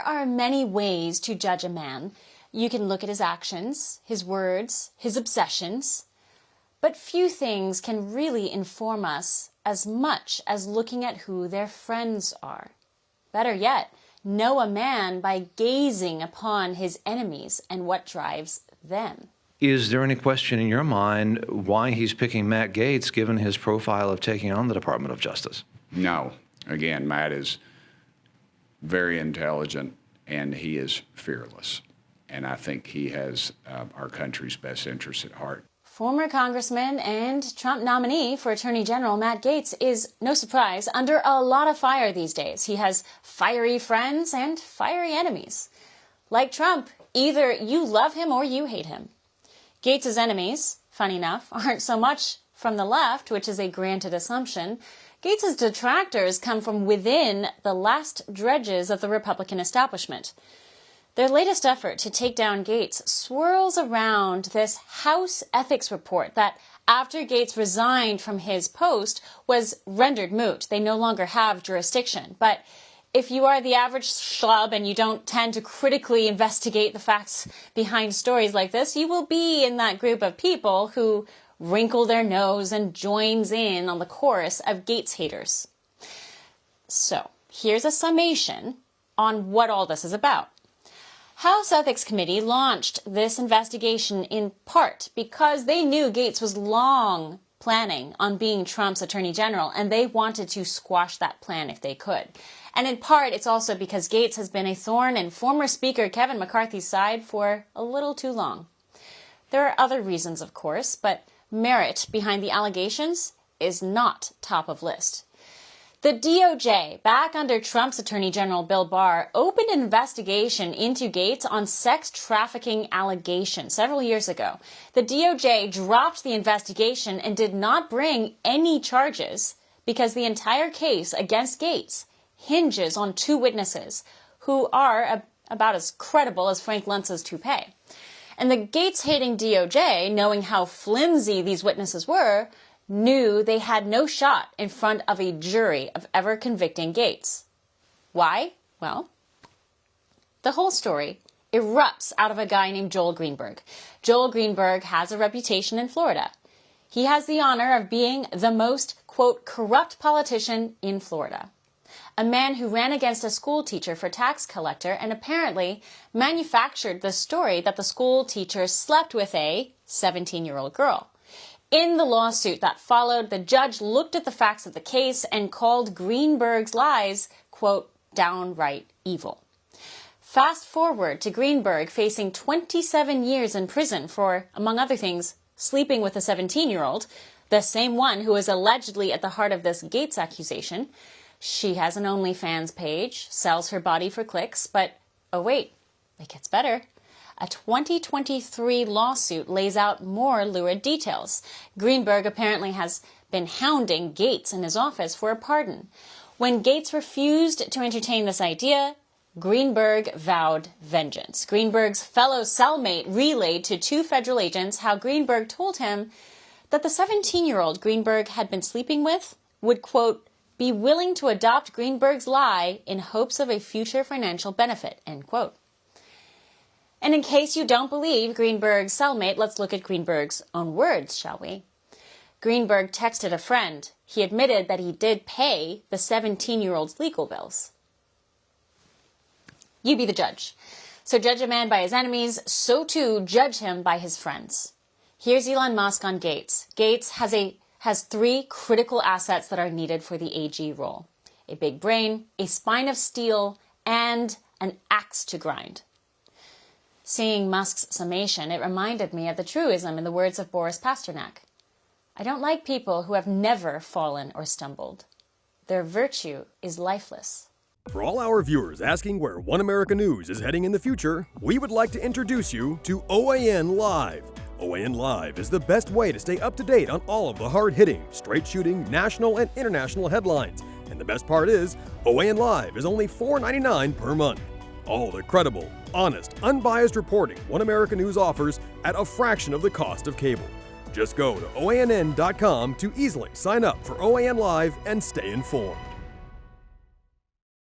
There are many ways to judge a man. You can look at his actions, his words, his obsessions. But few things can really inform us as much as looking at who their friends are. Better yet, know a man by gazing upon his enemies and what drives them. Is there any question in your mind why he's picking Matt Gaetz given his profile of taking on the Department of Justice? No. Again, Matt is very intelligent and he is fearless. And I think he has our country's best interests at heart. Former Congressman and Trump nominee for Attorney General Matt Gaetz is, no surprise, under a lot of fire these days. He has fiery friends and fiery enemies. Like Trump, either you love him or you hate him. Gaetz's enemies, funny enough, aren't so much from the left, which is a granted assumption. Gaetz's detractors come from within the last dredges of the Republican establishment. Their latest effort to take down Gaetz swirls around this House ethics report that, after Gaetz resigned from his post, was rendered moot. They no longer have jurisdiction. But if you are the average schlub and you don't tend to critically investigate the facts behind stories like this, you will be in that group of people who wrinkle their nose and joins in on the chorus of Gaetz haters. So, here's a summation on what all this is about. House Ethics Committee launched this investigation in part because they knew Gaetz was long planning on being Trump's Attorney General, and they wanted to squash that plan if they could. And in part, it's also because Gaetz has been a thorn in former Speaker Kevin McCarthy's side for a little too long. There are other reasons, of course, but merit behind the allegations is not top of list. The DOJ, back under Trump's Attorney General Bill Barr, opened an investigation into Gaetz on sex trafficking allegations several years ago. The DOJ dropped the investigation and did not bring any charges because the entire case against Gaetz hinges on two witnesses who are about as credible as Frank Luntz's toupee. And the Gaetz-hating DOJ, knowing how flimsy these witnesses were, knew they had no shot in front of a jury of ever convicting Gaetz. Why? Well, the whole story erupts out of a guy named Joel Greenberg. Joel Greenberg has a reputation in Florida. He has the honor of being the most, quote, corrupt politician in Florida. A man who ran against a school teacher for tax collector and apparently manufactured the story that the school teacher slept with a 17-year-old girl. In the lawsuit that followed, the judge looked at the facts of the case and called Greenberg's lies, quote, downright evil. Fast forward to Greenberg facing 27 years in prison for, among other things, sleeping with a 17-year-old, the same one who is allegedly at the heart of this Gaetz accusation. She has an OnlyFans page, sells her body for clicks, but, oh wait, it gets better. A 2023 lawsuit lays out more lurid details. Greenberg apparently has been hounding Gaetz in his office for a pardon. When Gaetz refused to entertain this idea, Greenberg vowed vengeance. Greenberg's fellow cellmate relayed to two federal agents how Greenberg told him that the 17-year-old Greenberg had been sleeping with would, quote, be willing to adopt Greenberg's lie in hopes of a future financial benefit, end quote. And in case you don't believe Greenberg's cellmate, let's look at Greenberg's own words, shall we? Greenberg texted a friend. He admitted that he did pay the 17-year-old's legal bills. You be the judge. So judge a man by his enemies, so too judge him by his friends. Here's Elon Musk on Gaetz. Gaetz has three critical assets that are needed for the AG role: a big brain, a spine of steel, and an axe to grind. Seeing Musk's summation, it reminded me of the truism in the words of Boris Pasternak. I don't like people who have never fallen or stumbled. Their virtue is lifeless. For all our viewers asking where One America News is heading in the future, we would like to introduce you to OAN Live. OAN Live is the best way to stay up to date on all of the hard-hitting, straight-shooting, national and international headlines. And the best part is, OAN Live is only $4.99 per month. All the credible, honest, unbiased reporting One America News offers at a fraction of the cost of cable. Just go to OANN.com to easily sign up for OAN Live and stay informed.